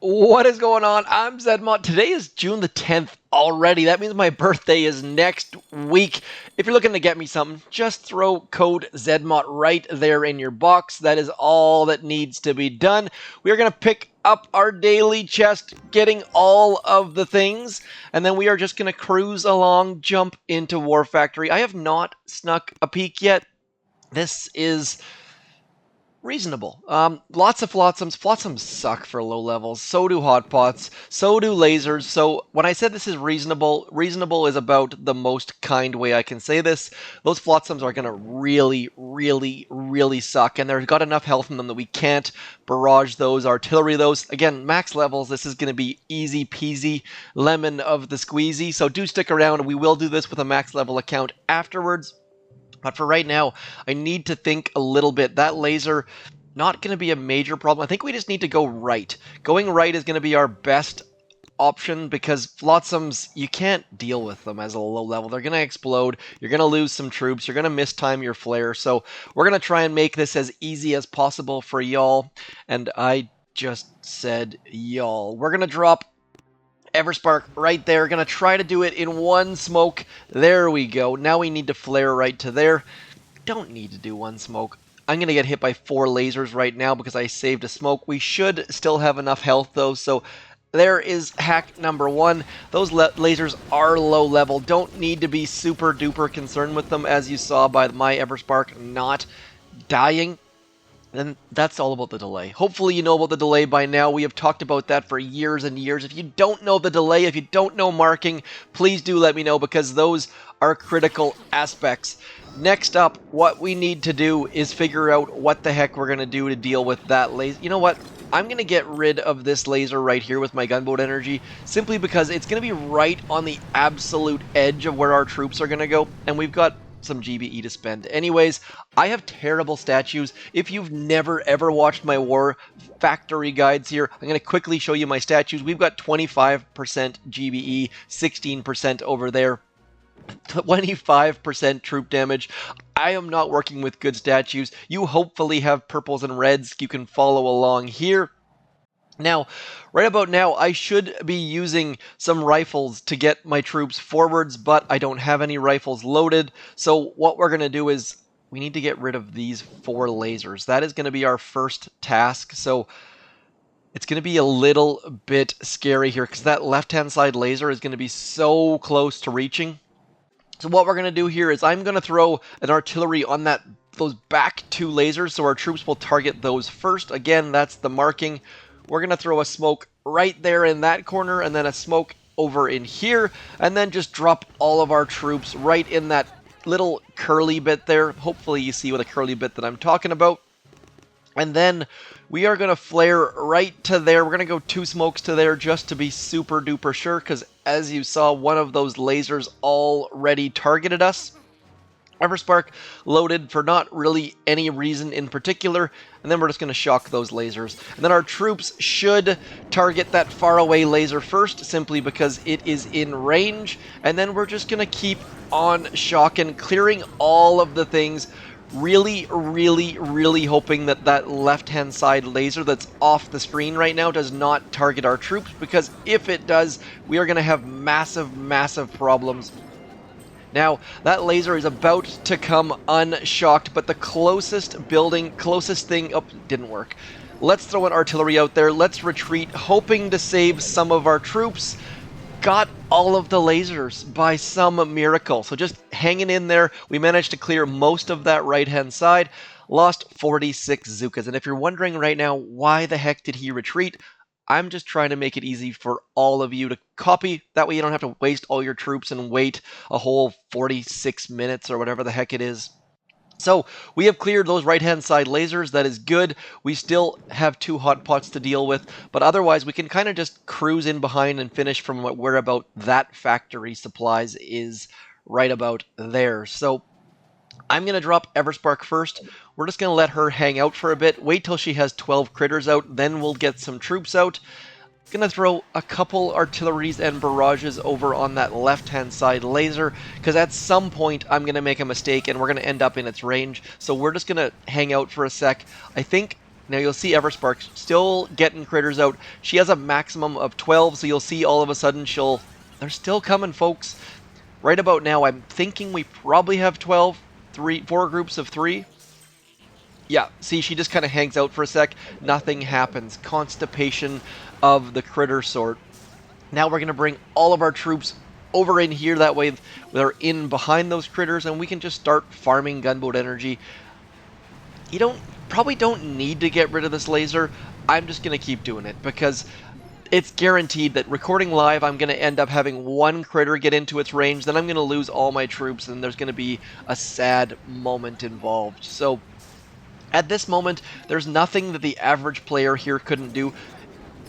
What is going on? I'm zmoT. Today is June the 10th already. That means my birthday is next week. If you're looking to get me something, just throw code zmoT right there in your box. That is all that needs to be done. We are going to pick up our daily chest, getting all of the things, and then we are just going to cruise along, jump into War Factory. I have not snuck a peek yet. This is reasonable. Lots of flotsams. Flotsams suck for low levels. So do hotpots. So do lasers. So when I said this is reasonable, reasonable is about the most kind way I can say this. Those flotsams are going to really suck. And they've got enough health in them that we can't barrage those, artillery those. Again, max levels, this is going to be easy peasy, lemon of the squeezy. So do stick around. We will do this with a max level account afterwards. But for right now, I need to think a little bit. That laser, not going to be a major problem. I think we just need to go right. Going right is going to be our best option because flotsams, you can't deal with them as a low level. They're going to explode. You're going to lose some troops. You're going to mistime your flare. So we're going to try and make this as easy as possible for y'all. And I just said y'all. We're going to drop Everspark right there. Gonna try to do it in one smoke. There we go. Now we need to flare right to there. Don't need to do one smoke. I'm gonna get hit by 4 lasers right now because I saved a smoke. We should still have enough health though, so there is hack number 1. Those lasers are low level. Don't need to be super duper concerned with them, as you saw by my Everspark not dying. Then that's all about the delay. Hopefully you know about the delay by now. We have talked about that for years and years. If you don't know the delay, if you don't know marking, please do let me know because those are critical aspects. Next up, what we need to do is figure out what the heck we're going to do to deal with that laser. You know what? I'm going to get rid of this laser right here with my gunboat energy simply because it's going to be right on the absolute edge of where our troops are going to go. And we've got some GBE to spend. Anyways, I have terrible statues. If you've never ever watched my War Factory guides here, I'm going to quickly show you my statues. We've got 25% GBE, 16% over there, 25% troop damage. I am not working with good statues. You hopefully have purples and reds. You can follow along here. Now, right about now, I should be using some rifles to get my troops forwards, but I don't have any rifles loaded. So what we're going to do is we need to get rid of these 4 lasers. That is going to be our first task. So it's going to be a little bit scary here because that left-hand side laser is going to be so close to reaching. So what we're going to do here is I'm going to throw an artillery on those back 2 lasers so our troops will target those first. Again, that's the marking. We're going to throw a smoke right there in that corner and then a smoke over in here and then just drop all of our troops right in that little curly bit there. Hopefully you see what a curly bit that I'm talking about. And then we are going to flare right to there. We're going to go 2 smokes to there just to be super duper sure because as you saw, one of those lasers already targeted us. Everspark loaded for not really any reason in particular, and then we're just going to shock those lasers. And then our troops should target that faraway laser first, simply because it is in range, and then we're just going to keep on shocking, clearing all of the things, really hoping that that left-hand side laser that's off the screen right now does not target our troops, because if it does, we are going to have massive problems. Now, that laser is about to come unshocked, but the closest thing... Oh, didn't work. Let's throw an artillery out there. Let's retreat, hoping to save some of our troops. Got all of the lasers by some miracle. So just hanging in there. We managed to clear most of that right-hand side. Lost 46 zookas. And if you're wondering right now, why the heck did he retreat? I'm just trying to make it easy for all of you to copy. That way you don't have to waste all your troops and wait a whole 46 minutes or whatever the heck it is. So we have cleared those right-hand side lasers. That is good. We still have 2 hot pots to deal with, but otherwise we can kind of just cruise in behind and finish from where about that factory supplies is right about there. So I'm going to drop Everspark first. We're just going to let her hang out for a bit. Wait till she has 12 critters out, then we'll get some troops out. Gonna throw a couple artilleries and barrages over on that left-hand side laser, because at some point I'm gonna make a mistake and we're gonna end up in its range. So we're just gonna hang out for a sec. I think now you'll see Everspark still getting critters out. She has a maximum of 12, so you'll see all of a sudden they're still coming, folks. Right about now, I'm thinking we probably have 12, 4 groups of 3. Yeah, see, she just kind of hangs out for a sec. Nothing happens. Constipation of the critter sort. Now we're going to bring all of our troops over in here. That way they're in behind those critters, and we can just start farming gunboat energy. You probably don't need to get rid of this laser. I'm just going to keep doing it, because it's guaranteed that recording live, I'm going to end up having one critter get into its range, then I'm going to lose all my troops, and there's going to be a sad moment involved. So at this moment, there's nothing that the average player here couldn't do.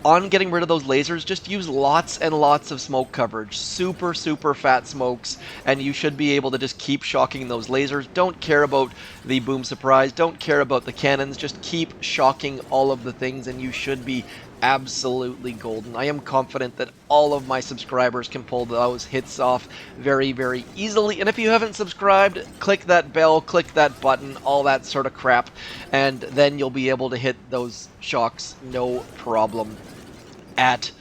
On getting rid of those lasers, just use lots and lots of smoke coverage. Super, super fat smokes, and you should be able to just keep shocking those lasers. Don't care about the boom surprise, don't care about the cannons, just keep shocking all of the things, and you should be absolutely golden. I am confident that all of my subscribers can pull those hits off very, very easily. And if you haven't subscribed, click that bell, click that button, all that sort of crap, and then you'll be able to hit those shocks no problem at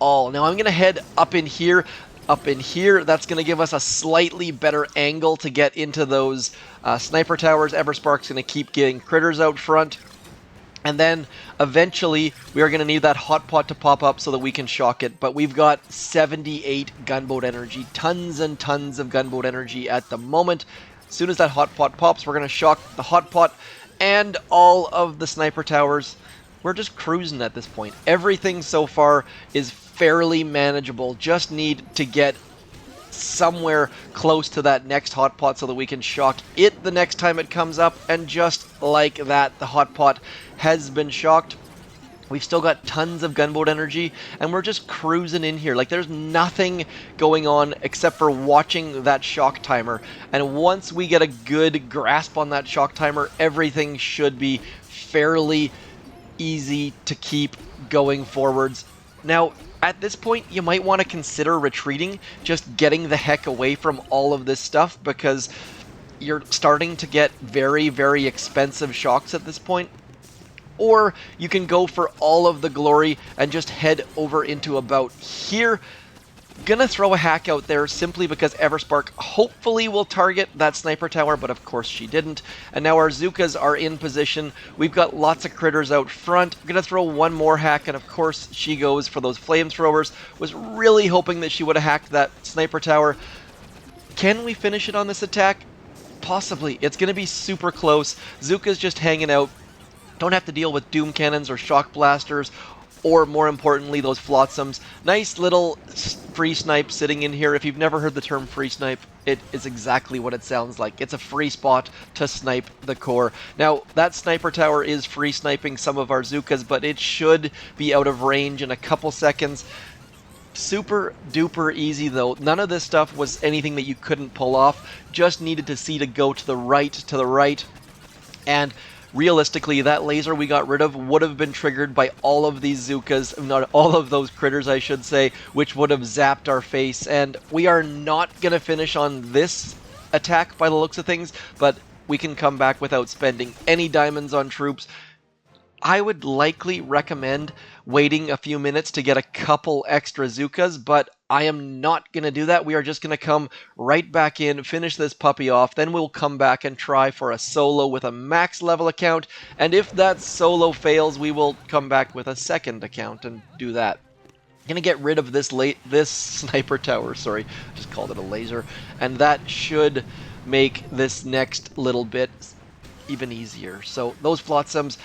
all. Now I'm going to head up in here. That's going to give us a slightly better angle to get into those sniper towers. Everspark's going to keep getting critters out front. And then eventually we are going to need that hot pot to pop up so that we can shock it. But we've got 78 gunboat energy, tons and tons of gunboat energy at the moment. As soon as that hot pot pops, we're going to shock the hot pot and all of the sniper towers. We're just cruising at this point. Everything so far is fairly manageable. Just need to get somewhere close to that next hot pot so that we can shock it the next time it comes up, and just like that, the hot pot has been shocked. We've still got tons of gunboat energy, and we're just cruising in here. Like, there's nothing going on except for watching that shock timer, and once we get a good grasp on that shock timer, everything should be fairly easy to keep going forwards. Now, at this point, you might want to consider retreating, just getting the heck away from all of this stuff, because you're starting to get very, very expensive shocks at this point. Or you can go for all of the glory and just head over into about here. Gonna throw a hack out there simply because Everspark hopefully will target that sniper tower, but of course she didn't. And now our zookas are in position. We've got lots of critters out front. I'm gonna throw one more hack, and of course she goes for those flamethrowers. Was really hoping that she would have hacked that sniper tower. Can we finish it on this attack? Possibly. It's gonna be super close. Zooka's just hanging out. Don't have to deal with doom cannons or shock blasters, or more importantly, those flotsams. Nice little free snipe sitting in here. If you've never heard the term free snipe, it is exactly what it sounds like. It's a free spot to snipe the core. Now, that sniper tower is free sniping some of our zookas, but it should be out of range in a couple seconds. Super duper easy though. None of this stuff was anything that you couldn't pull off. Just needed to see to go to the right, and realistically, that laser we got rid of would have been triggered by all of these zookas, not all of those critters, I should say, which would have zapped our face. And we are not going to finish on this attack by the looks of things, but we can come back without spending any diamonds on troops. I would likely recommend waiting a few minutes to get a couple extra zookas, but I am not going to do that. We are just going to come right back in, finish this puppy off, then we'll come back and try for a solo with a max level account, and if that solo fails, we will come back with a second account and do that. Going to get rid of this sniper tower, sorry, just called it a laser, and that should make this next little bit even easier. So those flotsams,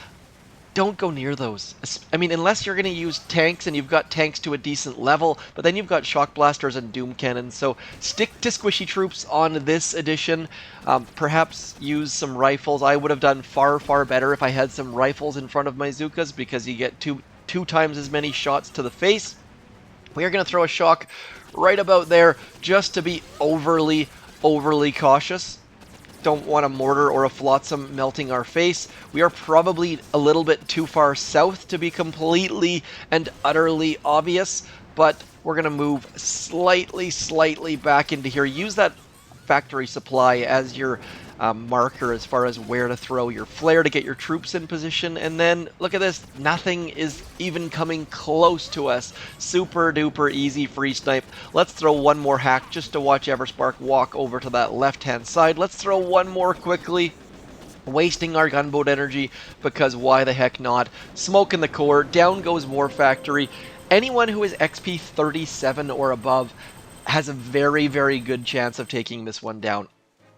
don't go near those. I mean, unless you're going to use tanks, and you've got tanks to a decent level, but then you've got shock blasters and doom cannons, so stick to squishy troops on this edition. Perhaps use some rifles. I would have done far, far better if I had some rifles in front of my zookas, because you get two times as many shots to the face. We are going to throw a shock right about there, just to be overly cautious. don't want a mortar or a flotsam melting our face. We are probably a little bit too far south to be completely and utterly obvious, but we're going to move slightly back into here. Use that factory supply as your marker as far as where to throw your flare to get your troops in position. And then look at this, nothing is even coming close to us. Super duper easy free snipe. Let's throw one more hack just to watch Everspark walk over to that left hand side. Let's throw one more quickly, wasting our gunboat energy because why the heck not. Smoke in the core, down goes War Factory. Anyone who is XP 37 or above has a very good chance of taking this one down.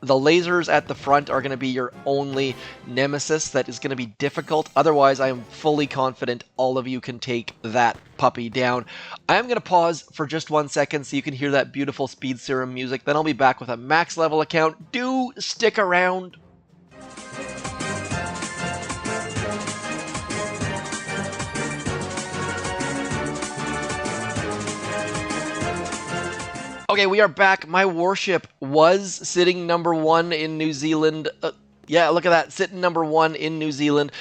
The lasers at the front are going to be your only nemesis that is going to be difficult. Otherwise, I am fully confident all of you can take that puppy down. I am going to pause for just 1 second so you can hear that beautiful speed serum music. Then I'll be back with a max level account. Do stick around. Okay, we are back. My warship was sitting number 1 in New Zealand. Yeah, look at that, sitting number 1 in New Zealand.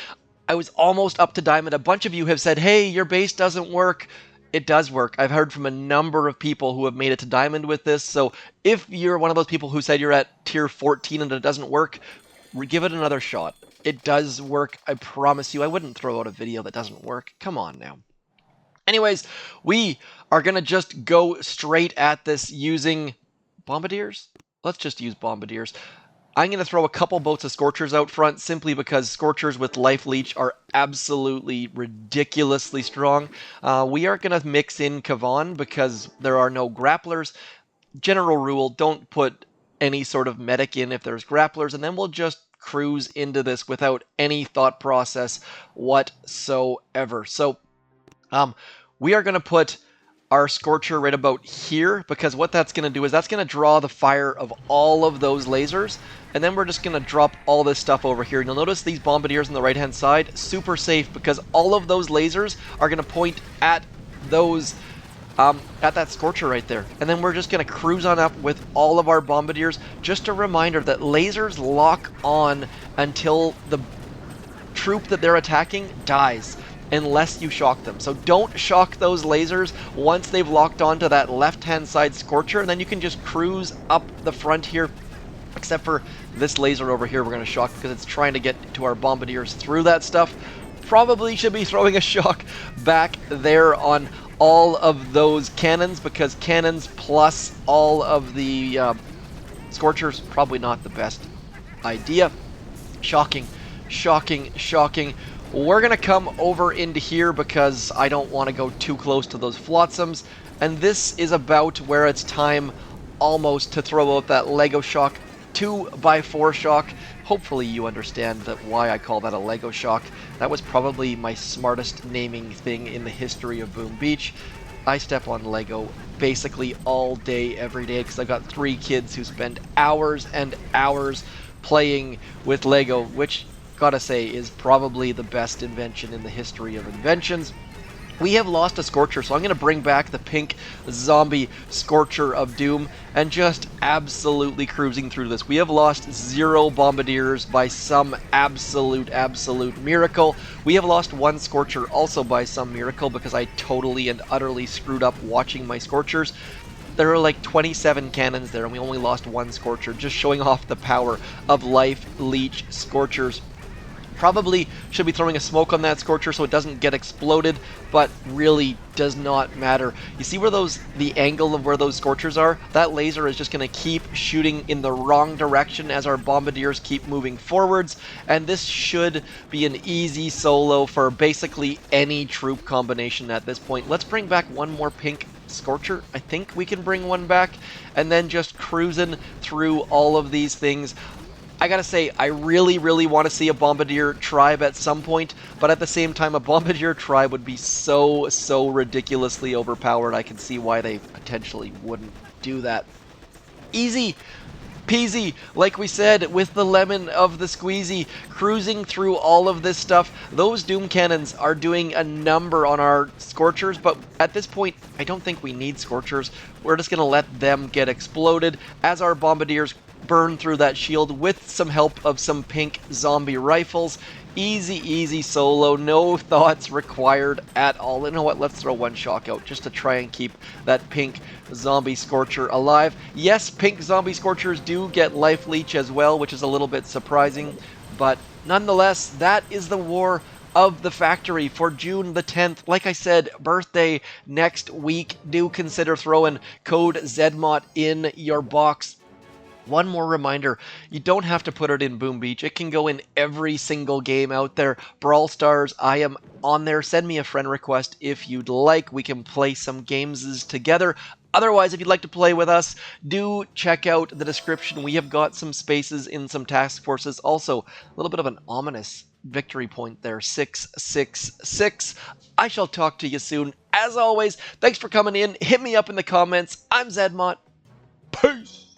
I was almost up to diamond. A bunch of you have said, hey, your base doesn't work. It does work. I've heard from a number of people who have made it to diamond with this. So if you're one of those people who said you're at tier 14 and it doesn't work, give it another shot. It does work. I promise you. I wouldn't throw out a video that doesn't work. Come on now. Anyways, we are going to just go straight at this using bombardiers. Let's just use bombardiers. I'm going to throw a couple boats of Scorchers out front simply because Scorchers with Life Leech are absolutely ridiculously strong. We are going to mix in Kavan because there are no grapplers. General rule, don't put any sort of medic in if there's grapplers, and then we'll just cruise into this without any thought process whatsoever. So, we are going to put our Scorcher right about here because what that's going to do is that's going to draw the fire of all of those lasers, and then we're just going to drop all this stuff over here. And you'll notice these bombardiers on the right hand side, super safe because all of those lasers are going to point at those at that Scorcher right there. And then we're just going to cruise on up with all of our bombardiers. Just a reminder that lasers lock on until the troop that they're attacking dies, unless you shock them. So don't shock those lasers once they've locked onto that left-hand side Scorcher, and then you can just cruise up the front here, except for this laser over here we're going to shock because it's trying to get to our bombardiers through that stuff. Probably should be throwing a shock back there on all of those cannons because cannons plus all of the Scorchers, probably not the best idea. Shocking. We're going to come over into here because I don't want to go too close to those flotsams. And this is about where it's time almost to throw out that Lego shock, 2x4 shock. Hopefully you understand that why I call that a Lego shock. That was probably my smartest naming thing in the history of Boom Beach. I step on Lego basically all day, every day, because I've got 3 kids who spend hours and hours playing with Lego, which, gotta say, is probably the best invention in the history of inventions. We have lost a Scorcher, so I'm going to bring back the pink zombie Scorcher of Doom and just absolutely cruising through this. We have lost 0 bombardiers by some absolute miracle. We have lost 1 Scorcher also by some miracle because I totally and utterly screwed up watching my Scorchers. There are like 27 cannons there and we only lost 1 Scorcher, just showing off the power of Life Leech Scorchers. Probably should be throwing a smoke on that Scorcher so it doesn't get exploded, but really does not matter. You see where the angle of where those Scorchers are? That laser is just going to keep shooting in the wrong direction as our bombardiers keep moving forwards, and this should be an easy solo for basically any troop combination at this point. Let's bring back one more pink Scorcher. I think we can bring one back, and then just cruising through all of these things. I gotta say, I really want to see a Bombardier tribe at some point, but at the same time, a Bombardier tribe would be so ridiculously overpowered. I can see why they potentially wouldn't do that. Easy peasy, like we said, with the lemon of the squeezy, cruising through all of this stuff. Those Doom Cannons are doing a number on our Scorchers, but at this point, I don't think we need Scorchers. We're just gonna let them get exploded as our Bombardiers burn through that shield with some help of some pink zombie rifles. Easy, easy solo, no thoughts required at all. You know what, let's throw one shock out just to try and keep that pink zombie scorcher alive. Yes, pink zombie scorchers do get life leech as well, which is a little bit surprising, but nonetheless, that is the war of the factory for June the 10th. Like I said, birthday next week. Do consider throwing code zmoT in your box. One more reminder, you don't have to put it in Boom Beach. It can go in every single game out there. Brawl Stars, I am on there. Send me a friend request if you'd like. We can play some games together. Otherwise, if you'd like to play with us, do check out the description. We have got some spaces in some task forces. Also, a little bit of an ominous victory point there, 666. I shall talk to you soon. As always, thanks for coming in. Hit me up in the comments. I'm zmoT. Peace.